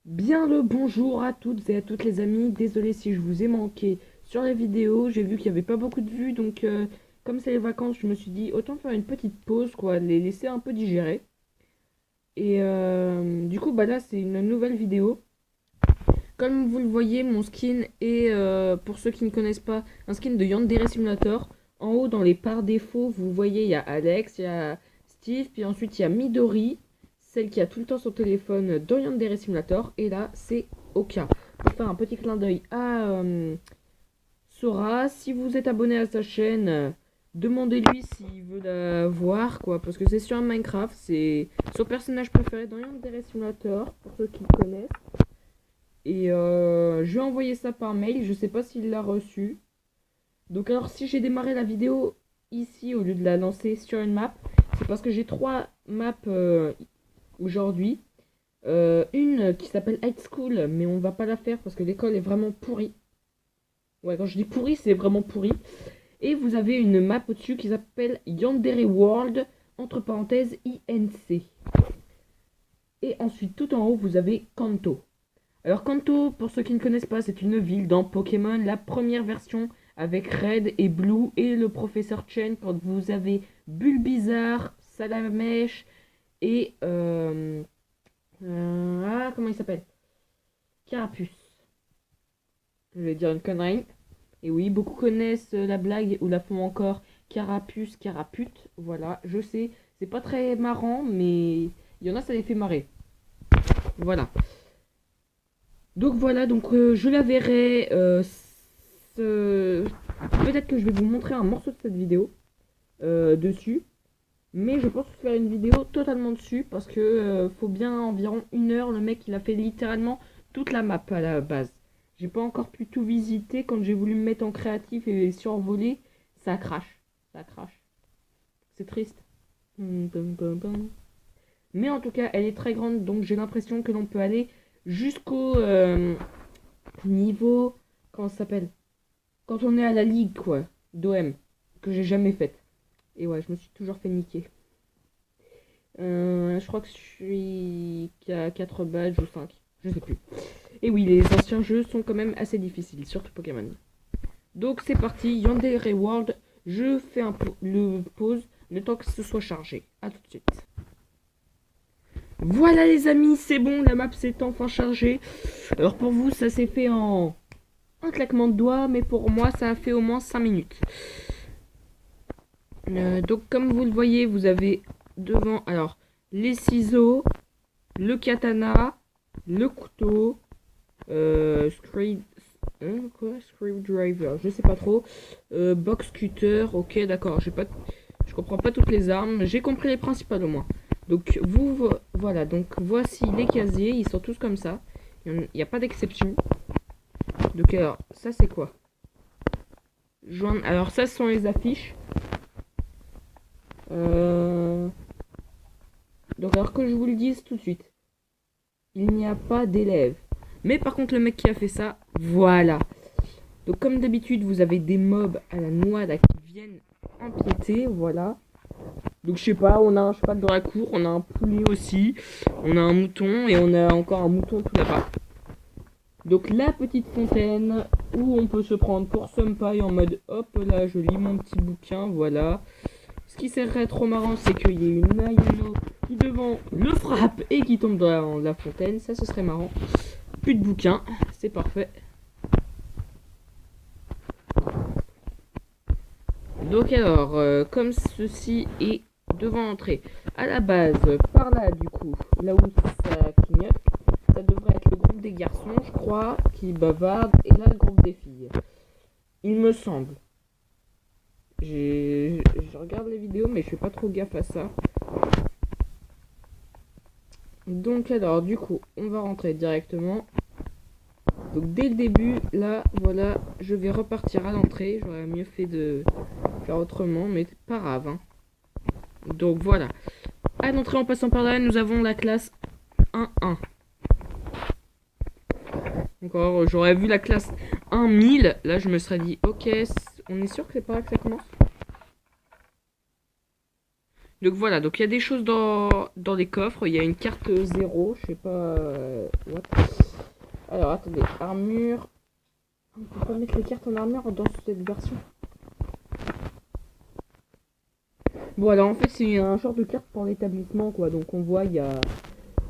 Bien le bonjour à toutes et à toutes les amis, désolé si je vous ai manqué sur les vidéos, j'ai vu qu'il n'y avait pas beaucoup de vues donc comme c'est les vacances je me suis dit autant faire une petite pause quoi, les laisser un peu digérer. Et du coup bah là c'est une nouvelle vidéo. Comme vous le voyez mon skin est pour ceux qui ne connaissent pas un skin de Yandere Simulator. En haut dans les par défaut vous voyez il y a Alex, il y a Steve, puis ensuite il y a Midori, celle qui a tout le temps son téléphone dans Yandere Simulator, et là c'est Oka. Pour faire un petit clin d'œil à Sora, si vous êtes abonné à sa chaîne, demandez-lui s'il veut la voir quoi, parce que c'est sur un Minecraft, c'est son personnage préféré dans Yandere Simulator pour ceux qui le connaissent. Et je lui ai envoyé ça par mail, je sais pas s'il l'a reçu. Donc alors si j'ai démarré la vidéo ici au lieu de la lancer sur une map, c'est parce que j'ai trois maps aujourd'hui. Une qui s'appelle High School, mais on va pas la faire parce que l'école est vraiment pourrie. Ouais, quand je dis pourri, c'est vraiment pourri. Et vous avez une map au-dessus qui s'appelle Yandere World, entre parenthèses INC. Et ensuite tout en haut vous avez Kanto. Alors Kanto, pour ceux qui ne connaissent pas, c'est une ville dans Pokémon, la première version avec Red et Blue et le professeur Chen quand vous avez Bulbizarre, Salamèche et comment il s'appelle? Carapuce. Je vais dire une connerie. Et oui, beaucoup connaissent la blague ou la font encore Carapuce, Carapute. Voilà, je sais, c'est pas très marrant, mais il y en a ça les fait marrer. Voilà. Donc voilà, donc je la verrai. Peut-être que je vais vous montrer un morceau de cette vidéo dessus. Mais je pense faire une vidéo totalement dessus parce que faut bien environ 1 heure. Le mec il a fait littéralement toute la map à la base. J'ai pas encore pu tout visiter. Quand j'ai voulu me mettre en créatif et survoler, ça crache. Ça crache. C'est triste. Mais en tout cas, elle est très grande, donc j'ai l'impression que l'on peut aller jusqu'au niveau. Comment ça s'appelle? Quand on est à la ligue, quoi, d'OM, que j'ai jamais faite. Et ouais, je me suis toujours fait niquer. Je crois que je suis qu'à 4 badges ou 5. Je sais plus. Et oui, les anciens jeux sont quand même assez difficiles, surtout Pokémon. Donc c'est parti, Yandere World. Je fais le pause, le temps que ce soit chargé. A tout de suite. Voilà les amis, c'est bon, la map s'est enfin chargée. Alors pour vous, ça s'est fait en un claquement de doigts, mais pour moi, ça a fait au moins 5 minutes. Donc comme vous le voyez, vous avez devant alors les ciseaux, le katana, le couteau, screwdriver, je sais pas trop, box cutter, ok d'accord, je comprends pas toutes les armes, j'ai compris les principales au moins. Donc voilà, donc voici les casiers, ils sont tous comme ça, il n'y a pas d'exception. Donc alors, ça c'est quoi? Alors ça ce sont les affiches. Donc alors que je vous le dise tout de suite, il n'y a pas d'élèves. Mais par contre le mec qui a fait ça, voilà. Donc comme d'habitude vous avez des mobs à la noix là, qui viennent empiéter, voilà. Donc je sais pas, on a un cheval dans la cour, on a un poulet aussi, on a un mouton et on a encore un mouton tout là-bas. Donc la petite fontaine où on peut se prendre pour Senpai en mode hop là je lis mon petit bouquin, voilà. Ce qui serait trop marrant c'est qu'il y ait une Ayano qui devant le frappe et qui tombe dans la fontaine, ça ce serait marrant. Plus de bouquins, c'est parfait. Donc alors, comme ceci est devant l'entrée, à la base, par là du coup, là où ça clignote, ça devrait être le groupe des garçons, je crois, qui bavardent, et là le groupe des filles. Il me semble. Je regarde les vidéos, mais je fais pas trop gaffe à ça. Donc alors, du coup, on va rentrer directement. Donc dès le début, là, voilà, je vais repartir à l'entrée. J'aurais mieux fait de faire autrement, mais pas grave. Hein. Donc voilà. À l'entrée, en passant par là, nous avons la classe 1-1. Encore, j'aurais vu la classe 1000. Là, je me serais dit, ok, on est sûr que c'est pas là que ça commence? Donc voilà, donc il y a des choses dans les coffres. Il y a une carte 0, je sais pas... what. Alors attendez, armure. On peut pas mettre les cartes en armure dans cette version. Bon alors en fait c'est un genre de carte pour l'établissement quoi. Donc on voit il y a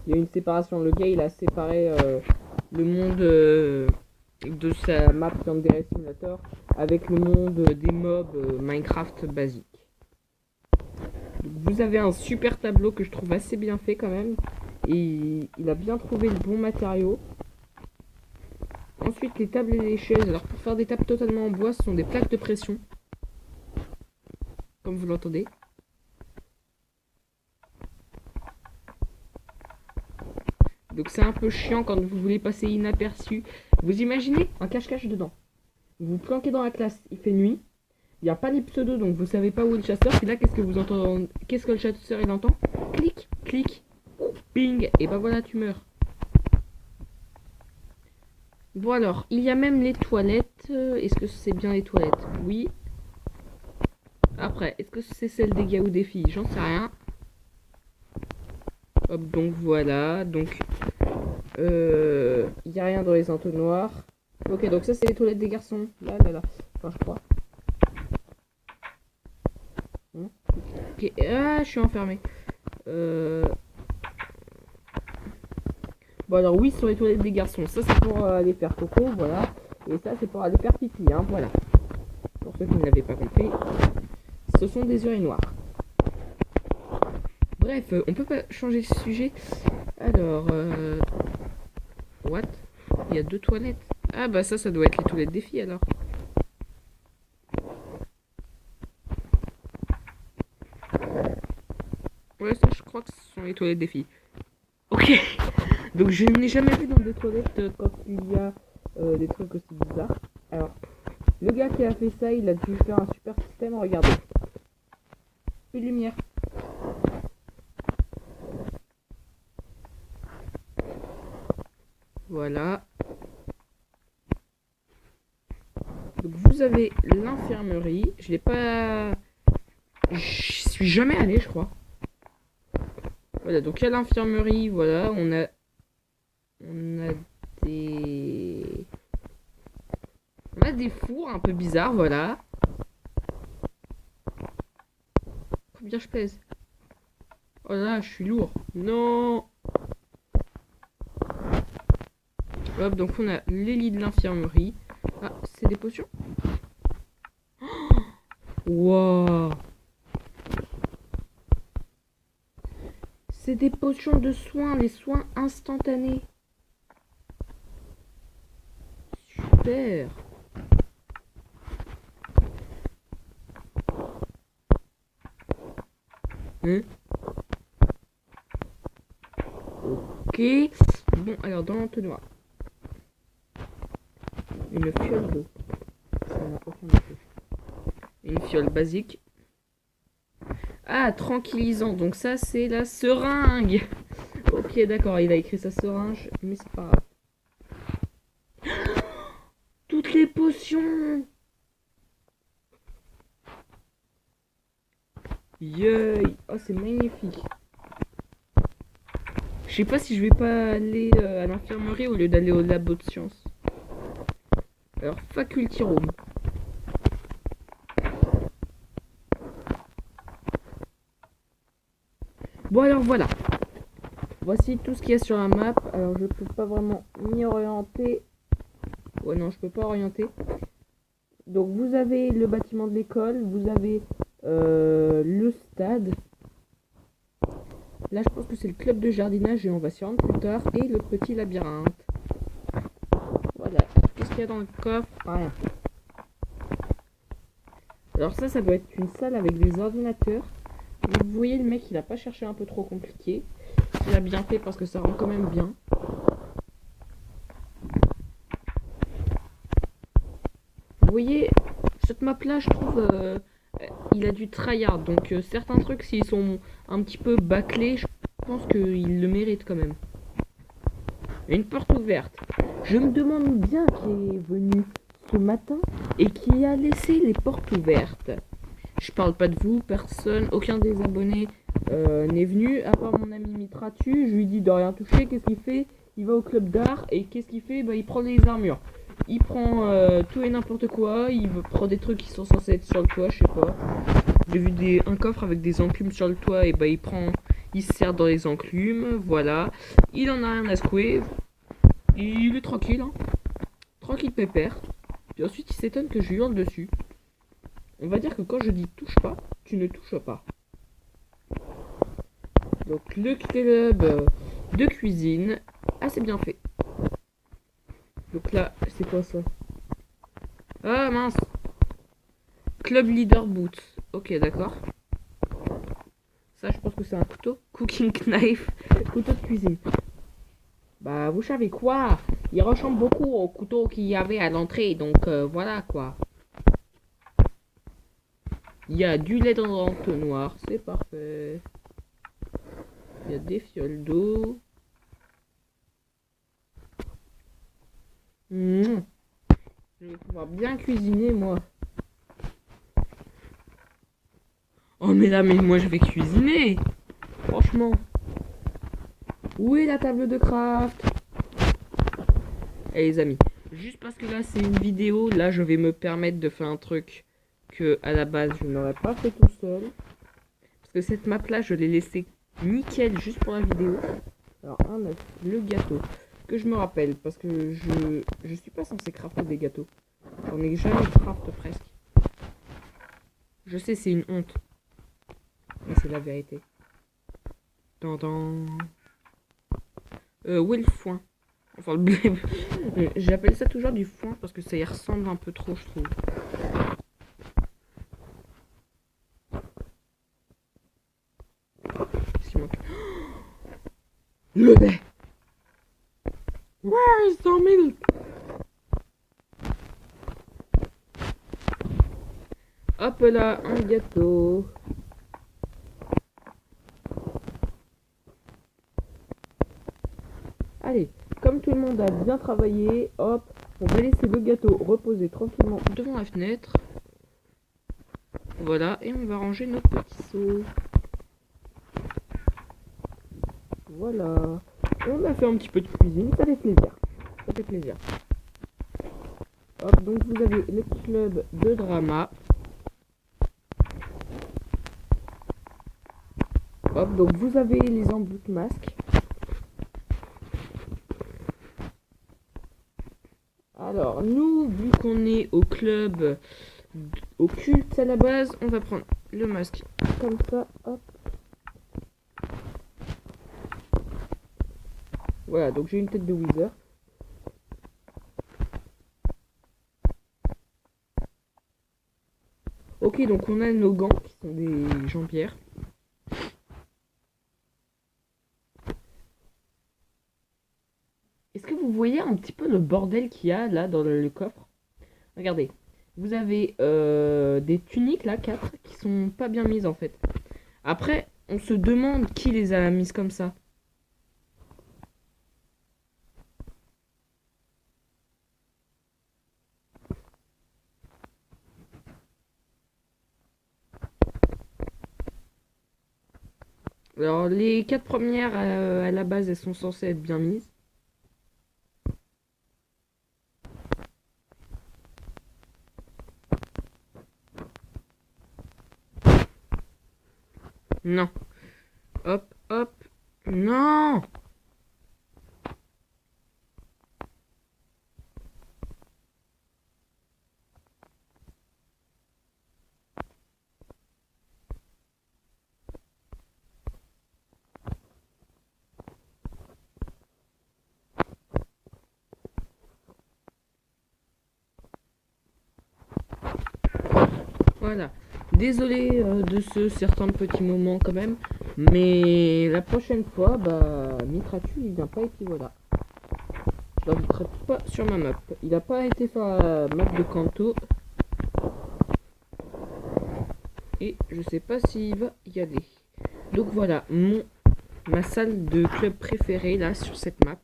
une séparation. Le gars il a séparé le monde de sa map Yandere Simulator avec le monde des mobs Minecraft basique. Vous avez un super tableau que je trouve assez bien fait quand même. Et il a bien trouvé le bon matériau. Ensuite les tables et les chaises. Alors pour faire des tables totalement en bois, ce sont des plaques de pression. Comme vous l'entendez. Donc c'est un peu chiant quand vous voulez passer inaperçu. Vous imaginez un cache-cache dedans. Vous vous planquez dans la classe, il fait nuit. Il n'y a pas les pseudos, donc vous savez pas où est le chasseur. Et là, qu'est-ce que vous entendez? Qu'est-ce que le chasseur il entend? Clic, clic, ping, et ben voilà, tu meurs. Bon alors, il y a même les toilettes. Est-ce que c'est bien les toilettes? Oui. Après, est-ce que c'est celle des gars ou des filles? J'en sais rien. Hop, donc voilà. Donc, il n'y a rien dans les entonnoirs. Ok, donc ça c'est les toilettes des garçons. Là, là, là. Enfin, je crois. Ok, ah, je suis enfermé. Bon alors oui, sur les toilettes des garçons. Ça c'est pour aller faire coco, voilà. Et ça c'est pour aller faire pipi, hein, voilà. Pour ceux qui ne l'avaient pas compris, ce sont des urinoirs. Bref, on peut pas changer de sujet. Alors, what? Il y a 2 toilettes. Ah bah ça doit être les toilettes des filles alors. Ouais, ça je crois que ce sont les toilettes des filles. Ok. Donc je n'ai jamais vu dans des toilettes quand il y a des trucs aussi bizarres. Alors, le gars qui a fait ça, il a dû faire un super système. Regardez. Plus de lumière. Voilà. Donc vous avez l'infirmerie. Je l'ai pas... Je suis jamais allé, je crois. Voilà, donc il y a l'infirmerie. Voilà, on a des... On a des fours un peu bizarres, voilà. Combien je pèse? Oh là, je suis lourd. Non. Hop, donc on a les lits de l'infirmerie. Ah, c'est des potions. Wow. C'est des potions de soins, les soins instantanés. Super. Hein? Ok. Bon, alors dans l'entonnoir. Une fiole d'eau. Ça n'a aucun effet. Une fiole basique. Ah, tranquillisant. Donc ça, c'est la seringue. Ok, d'accord. Il a écrit sa seringue, mais c'est pas grave. Toutes les potions. Yay. Oh, c'est magnifique. Je sais pas si je vais pas aller à l'infirmerie au lieu d'aller au labo de sciences. Alors, faculty room. Bon alors voilà. Voici tout ce qu'il y a sur la map. Alors je peux pas vraiment m'y orienter. Ouais non, je peux pas orienter. Donc vous avez le bâtiment de l'école, vous avez le stade. Là je pense que c'est le club de jardinage et on va s'y rendre plus tard. Et le petit labyrinthe. Voilà. Qu'est-ce qu'il y a dans le coffre? Rien. Alors ça doit être une salle avec des ordinateurs. Vous voyez, le mec, il a pas cherché un peu trop compliqué. Il a bien fait parce que ça rend quand même bien. Vous voyez, cette map-là, je trouve, il a du tryhard. Donc certains trucs, s'ils sont un petit peu bâclés, je pense qu'il le mérite quand même. Une porte ouverte. Je me demande bien qui est venu ce matin et qui a laissé les portes ouvertes. Je parle pas de vous, personne, aucun des abonnés n'est venu, à part mon ami Mitratu. Je lui dis de rien toucher. Qu'est-ce qu'il fait? Il va au club d'art et qu'est-ce qu'il fait? Bah, il prend des armures. Il prend tout et n'importe quoi. Il prend des trucs qui sont censés être sur le toit, je sais pas. J'ai vu un coffre avec des enclumes sur le toit et bah il se sert dans les enclumes, voilà. Il en a rien à secouer. Il est tranquille, hein. Tranquille pépère. Puis ensuite il s'étonne que je lui hurle dessus. On va dire que quand je dis touche pas, tu ne touches pas. Donc le club de cuisine, assez bien fait. Donc là, c'est quoi ça? Ah mince. Club leader boots. Ok, d'accord. Ça, je pense que c'est un couteau. Cooking knife. Couteau de cuisine. Bah, vous savez quoi? Il ressemble beaucoup au couteau qu'il y avait à l'entrée. Donc, voilà quoi. Il y a du lait dans l'entonnoir. C'est parfait. Il y a des fioles d'eau. Je vais pouvoir bien cuisiner, moi. Oh, mais là, mais moi, je vais cuisiner. Franchement. Où est la table de craft? Eh les amis, juste parce que là c'est une vidéo, là je vais me permettre de faire un truc que à la base je n'aurais pas fait tout seul. Parce que cette map là je l'ai laissée nickel juste pour la vidéo. Alors un œuf, le gâteau, que je me rappelle parce que je suis pas censé crafter des gâteaux. J'en ai jamais craft presque. Je sais c'est une honte. Mais c'est la vérité. Où est le foin? Enfin le blé. J'appelle ça toujours du foin parce que ça y ressemble un peu trop, je trouve. Qu'est-ce qui manque? Le lait. Where is the milk? Hop là, un gâteau. Allez, comme tout le monde a bien travaillé, hop, on va laisser le gâteau reposer tranquillement devant la fenêtre. Voilà, et on va ranger nos petits seaux. Voilà. Et on a fait un petit peu de cuisine, ça fait plaisir. Ça fait plaisir. Hop, donc vous avez le club de drama. Hop, donc vous avez les embouts de masques. Alors, nous, vu qu'on est au club, au culte à la base, on va prendre le masque comme ça, hop. Voilà, donc j'ai une tête de Wither. Ok, donc on a nos gants qui sont des jambières. Est-ce que vous voyez un petit peu le bordel qu'il y a là dans le coffre? Regardez, vous avez des tuniques là, 4, qui sont pas bien mises en fait. Après, on se demande qui les a mises comme ça. Alors, les 4 premières à la base, elles sont censées être bien mises. Non. Hop, hop. Non! Voilà. Désolé de ce certain petit moment quand même. Mais la prochaine fois, bah, Mitratu, il vient pas et puis voilà. Je l'inviterai pas sur ma map. Il a pas été faire la map de Kanto. Et je sais pas s'il va y aller. Donc voilà, ma salle de club préférée là sur cette map.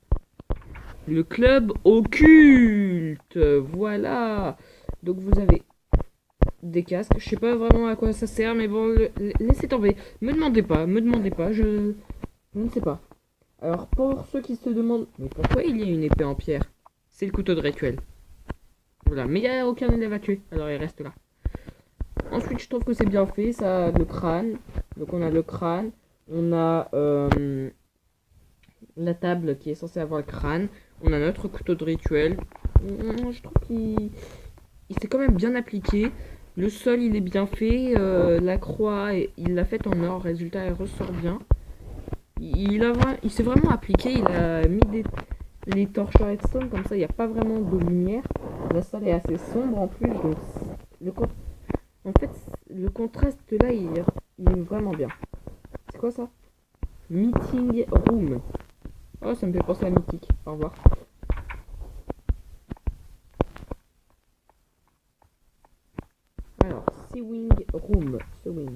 Le club occulte. Voilà. Donc vous avez des casques. Je sais pas vraiment à quoi ça sert, mais bon, laissez tomber. Me demandez pas, je ne sais pas. Alors, pour ceux qui se demandent, mais pourquoi il y a une épée en pierre? C'est le couteau de rituel. Voilà, mais il n'y a aucun élève à tuer, alors il reste là. Ensuite, je trouve que c'est bien fait, ça a le crâne. Donc on a le crâne, on a la table qui est censée avoir le crâne, on a notre couteau de rituel. Je trouve qu'il s'est quand même bien appliqué. Le sol, il est bien fait, la croix, il l'a faite en or, résultat, elle ressort bien. Il s'est vraiment appliqué, il a mis les torches redstone, comme ça il n'y a pas vraiment de lumière. La salle est assez sombre en plus, donc en fait, le contraste là, il est vraiment bien. C'est quoi ça? Meeting room. Oh, ça me fait penser à Mythique. Au revoir. Alors, sewing room. Sewing.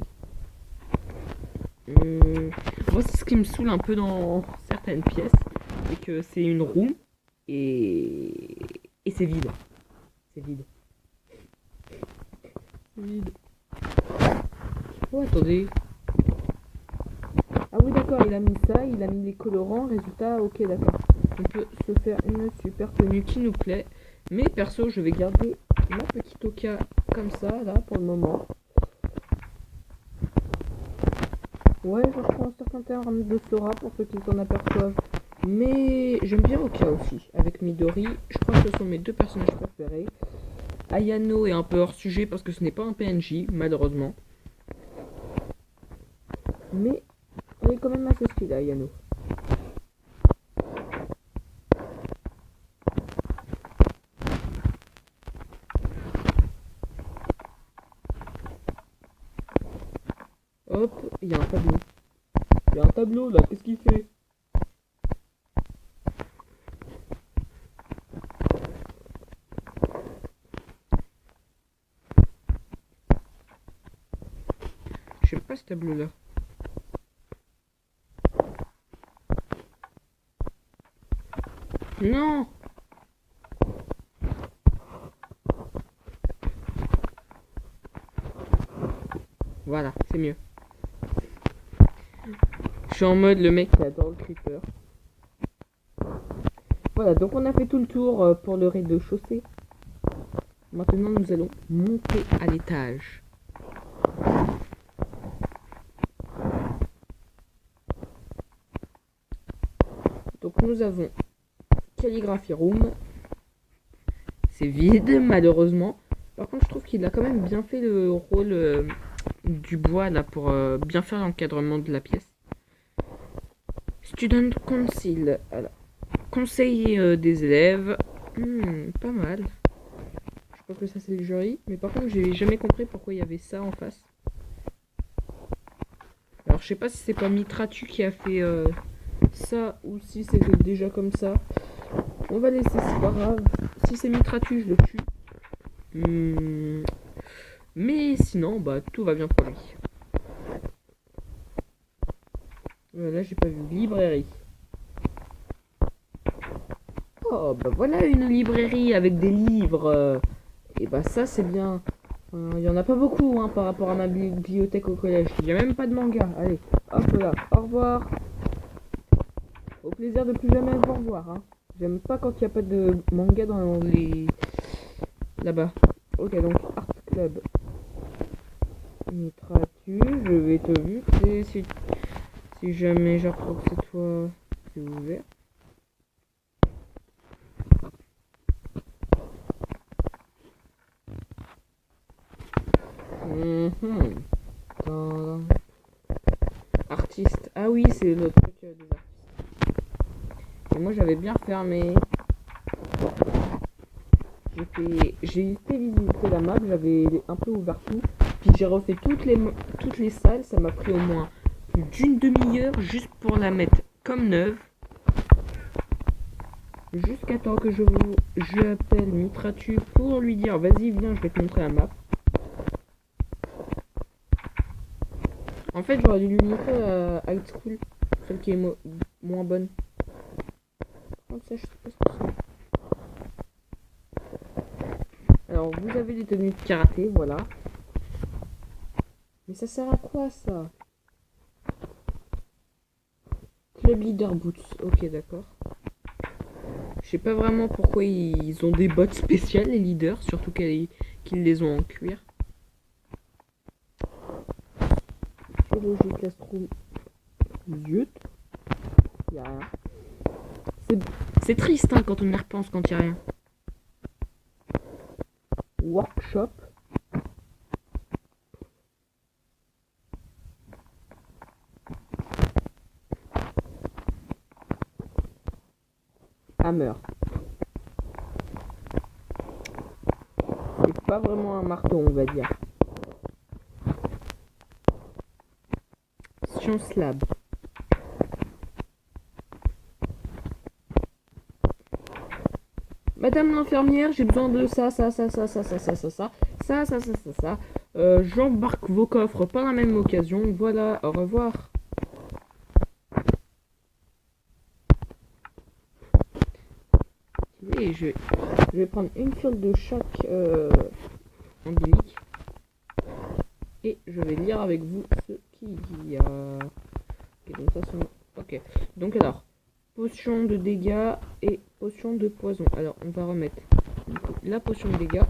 Moi, c'est ce qui me saoule un peu dans certaines pièces. C'est que c'est une room et c'est vide. C'est vide. Vide. Oh, attendez. Ah oui, d'accord, il a mis ça, il a mis les colorants, résultat, ok, d'accord. On peut se faire une super tenue qui nous plaît. Mais perso, je vais garder ma petite oka comme ça, là, pour le moment. Ouais, je reprends certains termes de Sora pour ceux qui s'en aperçoivent. Mais j'aime bien Oka aussi, avec Midori. Je crois que ce sont mes deux personnages préférés. Ayano est un peu hors sujet parce que ce n'est pas un PNJ, malheureusement. Mais elle est quand même assez stylée, Ayano. Hop, il y a un tableau. Il y a un tableau là, qu'est-ce qu'il fait? J'aime pas ce tableau là. Non! Voilà, c'est mieux. Je suis en mode le mec qui adore le creeper. Voilà, donc on a fait tout le tour pour le rez-de-chaussée. Maintenant, nous allons monter à l'étage. Donc nous avons calligraphie room. C'est vide, malheureusement. Par contre, je trouve qu'il a quand même bien fait le rôle du bois là pour bien faire l'encadrement de la pièce. Student Council. Alors, conseil des élèves. Pas mal. Je crois que ça c'est le jury. Mais par contre, j'ai jamais compris pourquoi il y avait ça en face. Alors, je sais pas si c'est pas Mitratu qui a fait ça ou si c'était déjà comme ça. On va laisser, c'est pas grave. Si c'est Mitratu, je le tue. Mais sinon, bah tout va bien pour lui. Là, j'ai pas vu. Librairie. Oh, bah voilà une librairie avec des livres. Et bah ça, c'est bien. Il y en a pas beaucoup hein, par rapport à ma bibliothèque au collège. Il y a même pas de manga. Allez, hop là. Au revoir. Au plaisir de plus jamais vous revoir. Hein. J'aime pas quand il n'y a pas de manga dans les... Là-bas. Ok, donc Art Club. Mitratu, je vais te buter si jamais j'apprends que c'est toi, c'est ouvert. Artiste. Ah oui, c'est le truc des artistes. Et moi j'avais bien fermé. J'ai été visiter la map, j'avais un peu ouvert tout. Puis j'ai refait toutes les salles, ça m'a pris au moins plus d'une demi-heure juste pour la mettre comme neuve. Jusqu'à temps que je appelle Mitratu pour lui dire vas-y viens je vais te montrer la map. En fait j'aurais dû lui montrer High School, celle qui est moins bonne. Comme ça je sais pas ce que c'est. Alors vous avez des tenues de karaté, voilà. Mais ça sert à quoi ça? Club Leader Boots. Ok, d'accord. Je sais pas vraiment pourquoi ils ont des bottes spéciales, les leaders, surtout qu'ils les ont en cuir. Biologie, classroom. Zut. Y'a rien. C'est triste hein, quand on y repense quand y a rien. Workshop. Hammer. C'est pas vraiment un marteau, on va dire. Science Lab. Madame l'infirmière, j'ai besoin de ça. J'embarque vos coffres par la même occasion. Voilà, au revoir. Et je vais prendre une fiole de chaque endémique. Et je vais lire avec vous ce qu'il y a. Ok, donc ça c'est... Ok, donc alors, potion de dégâts et potion de poison. Alors, on va remettre la potion de dégâts.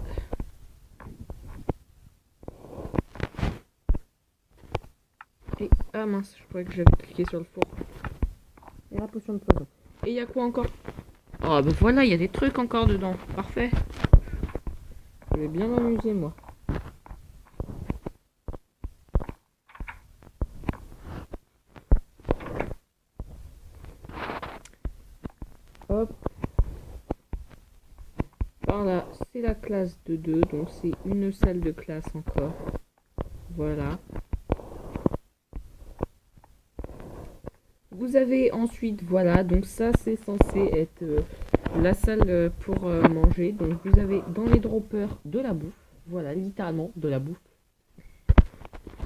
Et... Ah mince, je croyais que j'avais cliqué sur le four. Et la potion de poison. Et il y a quoi encore? Oh bah voilà, il y a des trucs encore dedans. Parfait. Je vais bien m'amuser moi. Hop. Par là, c'est la classe de 2, donc c'est une salle de classe encore. Voilà. Vous avez ensuite, voilà, donc ça c'est censé être la salle pour manger. Donc vous avez dans les droppers de la bouffe, voilà, littéralement de la bouffe,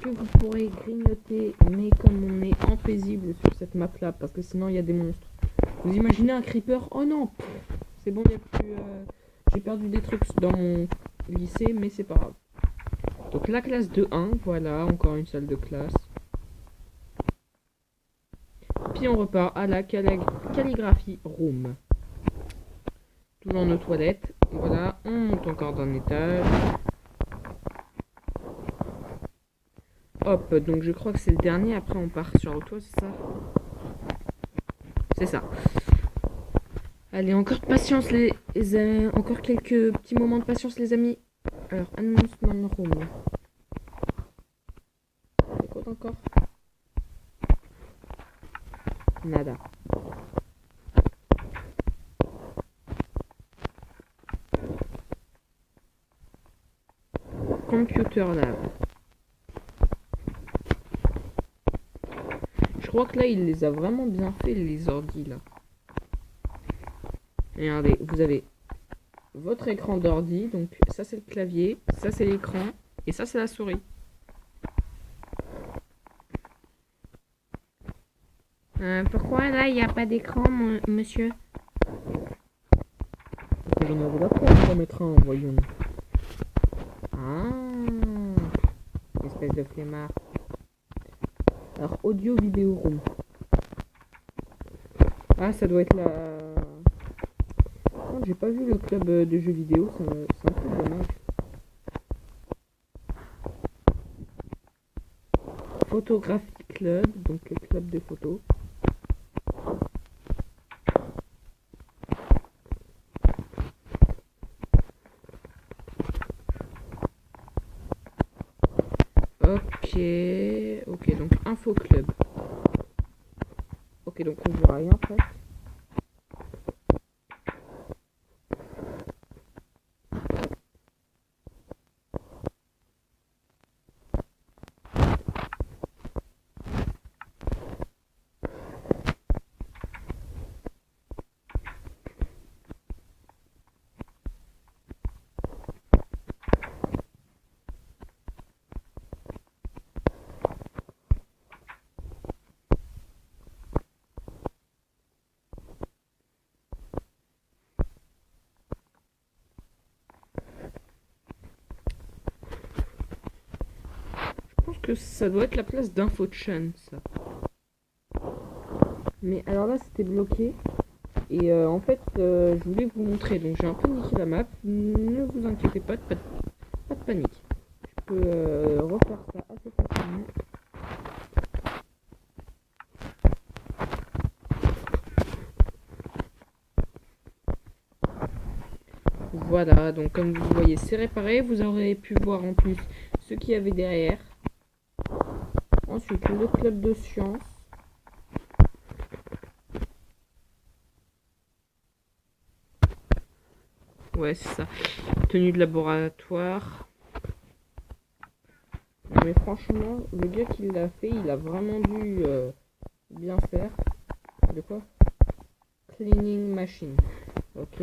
que vous pourrez grignoter, mais comme on est en paisible sur cette map là, parce que sinon il y a des monstres. Vous imaginez un creeper? Oh non, c'est bon, il n'y a plus... j'ai perdu des trucs dans mon lycée, mais c'est pas grave. Donc la classe de 1, voilà, encore une salle de classe. Puis on repart à la calligraphie room. Toujours nos toilettes. Voilà, on monte encore d'un étage. Hop, donc je crois que c'est le dernier. Après on part sur le toit, c'est ça? C'est ça. Allez, encore de patience encore quelques petits moments de patience les amis. Alors, announcement room. C'est quoi encore? Nada. Computer lab. Je crois que là, il les a vraiment bien fait, les ordis, là. Regardez, vous avez votre écran d'ordi. Donc, ça, c'est le clavier. Ça, c'est l'écran. Et ça, c'est la souris. Pourquoi, là, il n'y a pas d'écran, monsieur? Parce que j'en avais la place pour mettre un, voyons. Ah, espèce de flemmard. Alors, audio vidéo room. Ah, ça doit être la... Non, j'ai pas vu le club de jeux vidéo, c'est un peu dommage. Photography club, donc le club de photos. Ok, donc info club. Ok, donc on voit rien en fait. que ça doit être la place d'InfoChan, ça. Mais alors là, c'était bloqué. Et en fait, je voulais vous montrer. Donc j'ai un peu niqué la map. Ne vous inquiétez pas, pas de panique. Je peux refaire ça assez facilement. Voilà, donc comme vous voyez, c'est réparé. Vous aurez pu voir en plus ce qu'il y avait derrière. Ensuite, le club de sciences. Ouais, c'est ça. Tenue de laboratoire. Mais franchement, le gars qui l'a fait, il a vraiment dû bien faire. De quoi? Cleaning machine. Ok.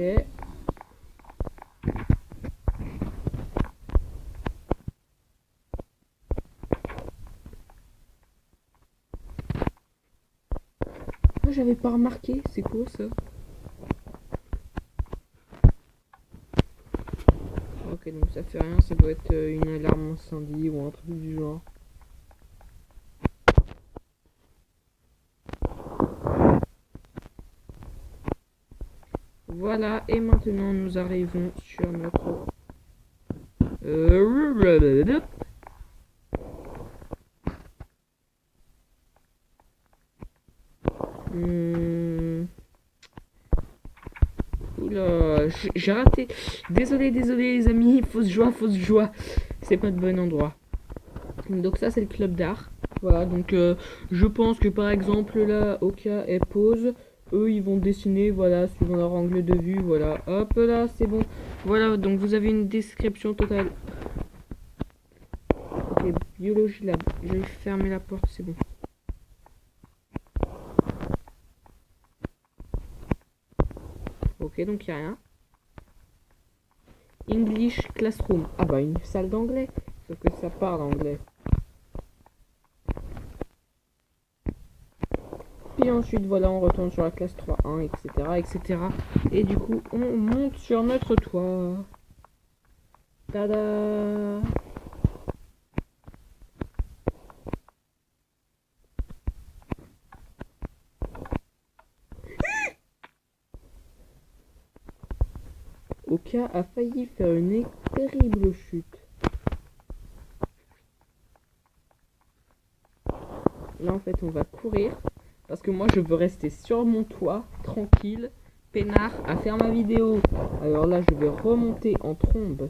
Moi, j'avais pas remarqué. C'est quoi ça? Ok, donc ça fait rien. Ça doit être une alarme incendie ou un truc du genre. Voilà, et maintenant nous arrivons sur notre... Oula, j'ai raté. Désolé les amis, fausse joie. C'est pas de bon endroit. Donc ça c'est le club d'art. Voilà, donc je pense que par exemple là, Oka et Pose, eux ils vont dessiner, voilà, suivant leur angle de vue, voilà. Hop là, c'est bon. Voilà, donc vous avez une description totale. Ok, biologie lab. Je vais fermer la porte, c'est bon. Ok, donc il n'y a rien. English Classroom. Ah bah une salle d'anglais. Sauf que ça parle anglais. Puis ensuite, voilà, on retourne sur la classe 3.1, etc. Et du coup, on monte sur notre toit. Tada! Oka a failli faire une terrible chute. Là, en fait, on va courir. Parce que moi, je veux rester sur mon toit, tranquille, peinard, à faire ma vidéo. Alors là, je vais remonter en trombe.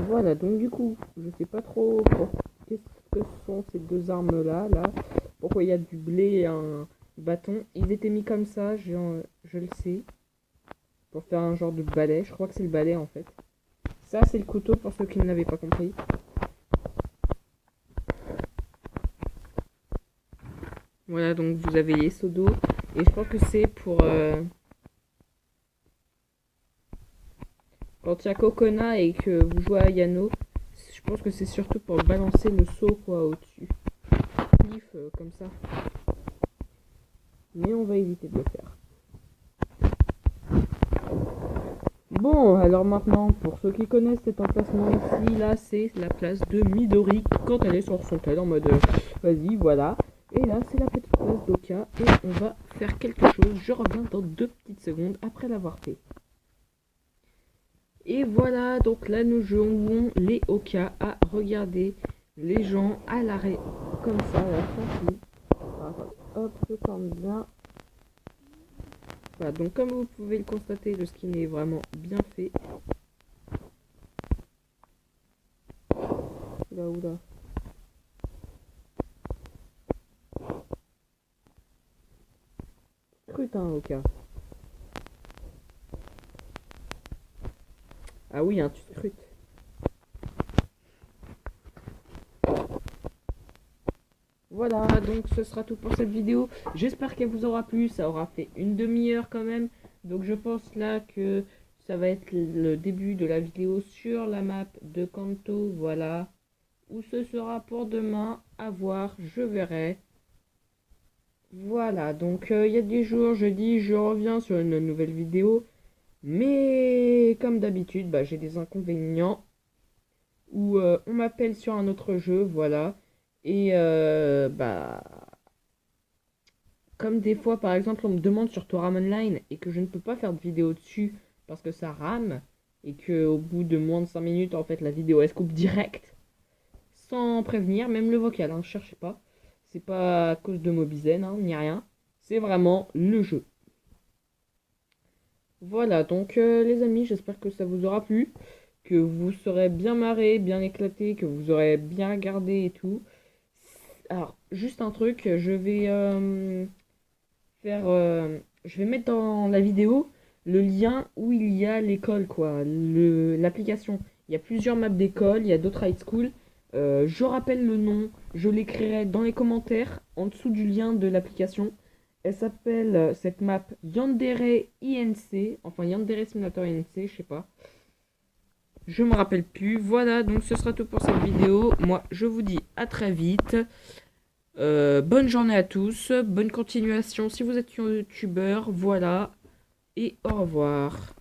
Voilà, donc du coup, je sais pas trop qu'est-ce que sont ces deux armes-là, là. Pourquoi il y a du blé et un bâton. Ils étaient mis comme ça, je le sais. Pour faire un genre de balai. Je crois que c'est le balai, en fait. Ça, c'est le couteau, pour ceux qui ne l'avaient pas compris. Voilà, donc vous avez les seaux d'eau. Et je pense que c'est pour... quand il y a Kokona et que vous jouez à Yano, je pense que c'est surtout pour balancer le seau, quoi, au-dessus. Comme ça. Mais on va éviter de le faire. Bon, alors maintenant, pour ceux qui connaissent cet emplacement ici, là, c'est la place de Midori quand elle est sur son tel en mode vas-y, voilà. Et là, c'est la petite place d'Oka et on va faire quelque chose. Je reviens dans 2 petites secondes après l'avoir fait. Et voilà, donc là, nous jouons les Oka à regarder les gens à l'arrêt, comme ça, là, tranquille. Hop, je tourne bien. Voilà, donc comme vous pouvez le constater, le skin est vraiment bien fait. Oula. Scrutin au cas. Ah oui, hein, tu scrutes. Voilà, donc ce sera tout pour cette vidéo. J'espère qu'elle vous aura plu. Ça aura fait une demi-heure quand même. Donc je pense là que ça va être le début de la vidéo sur la map de Kanto. Voilà. Où ce sera pour demain, à voir, je verrai. Voilà, donc il y a des jours, je dis, je reviens sur une nouvelle vidéo. Mais comme d'habitude, bah, j'ai des inconvénients. Où on m'appelle sur un autre jeu, voilà. Et bah, comme des fois, par exemple, on me demande sur Toram Online et que je ne peux pas faire de vidéo dessus parce que ça rame et que au bout de moins de 5 minutes, en fait, la vidéo elle se coupe direct sans prévenir, même le vocal, hein, cherchez pas. C'est pas à cause de Mobizen, hein, ni rien. C'est vraiment le jeu. Voilà, donc les amis, j'espère que ça vous aura plu, que vous serez bien marrés, bien éclatés, que vous aurez bien regardé et tout. Alors, juste un truc, je vais mettre dans la vidéo le lien où il y a l'école, quoi, l'application. Il y a plusieurs maps d'école, il y a d'autres high school. Je rappelle le nom, je l'écrirai dans les commentaires en dessous du lien de l'application. Elle s'appelle cette map Yandere INC, enfin Yandere Simulator INC, je sais pas. Je me rappelle plus. Voilà, donc ce sera tout pour cette vidéo. Moi, je vous dis à très vite. Bonne journée à tous, bonne continuation si vous êtes youtubeur, voilà, et au revoir.